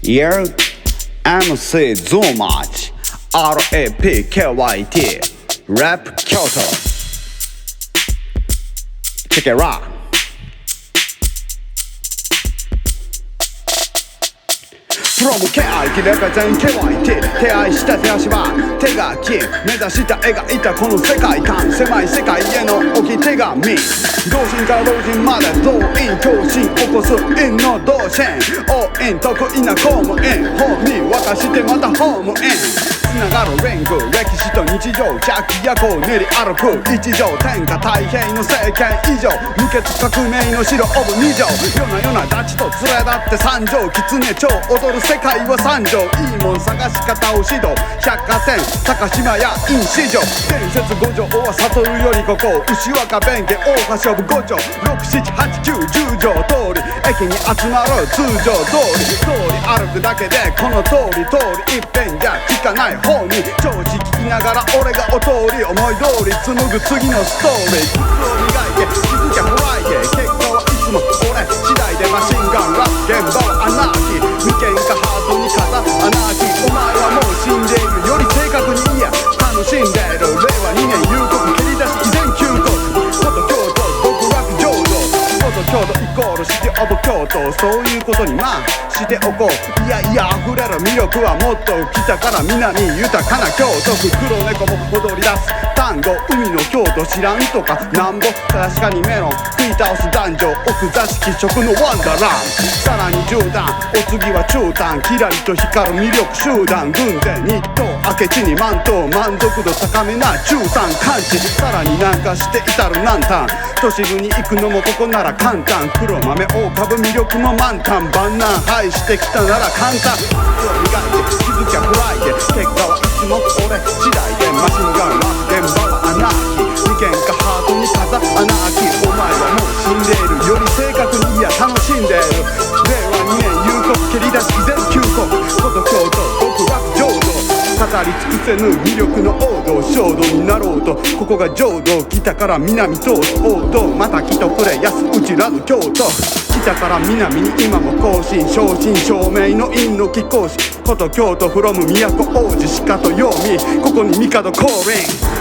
Yeah, MC ゾーマーチ Rep KYT Rep 京都 Check it out From KYT レペゼンKYT 手配した歌詞は手書き目指した描いたこの世界観狭い世界への置き手紙童心から老人まで動員強震起こす韻の同心押韻得意な公務員Homie沸かしてまたHOME IN繋がるリンク歴史と日常百鬼夜行練り歩く一条天下泰平の政権移譲無血革命の城OF二条夜な夜なダチと連れ立って参上狐町踊る世界は三条いいもん探し方を指導百貨店高島屋印市場伝説五条は悟よりココ牛若弁慶大橋五条67890条通り駅に集まる通常通り歩くだけでこの通り一遍じゃ聞かない方に調子聞きながら俺がお通り思い通り紡ぐ次のストーリー靴を磨いて気づきゃフライデー結果はいつも俺次第でマシンガンラップ現場はアナーキー未見かハートに風アナーキーお前はもう死んでいるより正確にいや楽しんでいる令和2年夕刻蹴り出し依然休国元京都極楽浄土元京都イコールシティオブ京都そういうことにまあしておこういやいや溢れる魅力はもっと北から南豊かな京都府黒猫も踊り出す単語海の京都知らんとかなんぼ確かにメロン食い倒す男女奥座敷食のワンダーランさらに10段お次は中段キラリと光る魅力集団軍勢日東明智に満島満足度高めな中山完治さらに南下して至る南端都市部に行くのもここなら簡単黒豆大株魅力も満タン万難排してきたなら簡単靴を磨いて気づきゃフライで結果はいつも俺次第でマシンガンラップ現場はアナーキー未見かハートに風アナーキーお前はもう死んでいるより正確にいや楽しんでいる令和2年夕刻蹴り出し依然休国元京都極楽浄土語り尽くせぬ魅力の王道衝動になろうとここが浄土北から南通す王道また来とくれ安うちらの京都北から南に今も更新正真正銘の韻の貴公子こと京都 from 都王子しかとようみここに帝降臨